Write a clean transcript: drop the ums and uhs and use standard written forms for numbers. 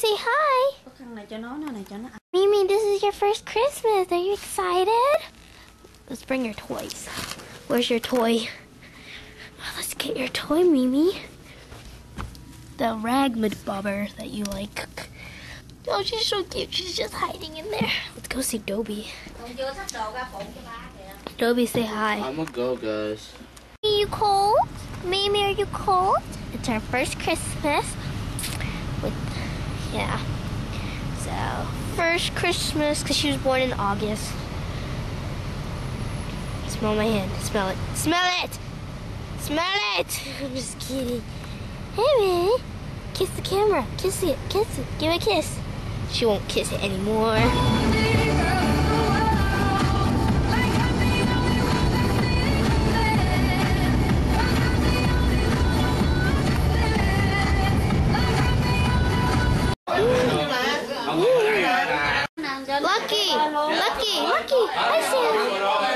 say hi. Mimi, this is your first Christmas. Are you excited? Let's bring your toys. Where's your toy? Let's get your toy, Mimi. The ragmid bobber that you like. Oh, she's so cute. She's just hiding in there. Let's go see Dobby. Dobby, say hi. I'm gonna go, guys. Are you cold? Mimi, are you cold? It's our first Christmas. So, first Christmas, because she was born in August. Smell my hand. Smell it. Smell it! Smell it! I'm just kidding. Hey, Mimi. Kiss the camera. Kiss it. Kiss it. Give it a kiss. She won't kiss it anymore. Lucky! Lucky! Lucky! Hi, Sam.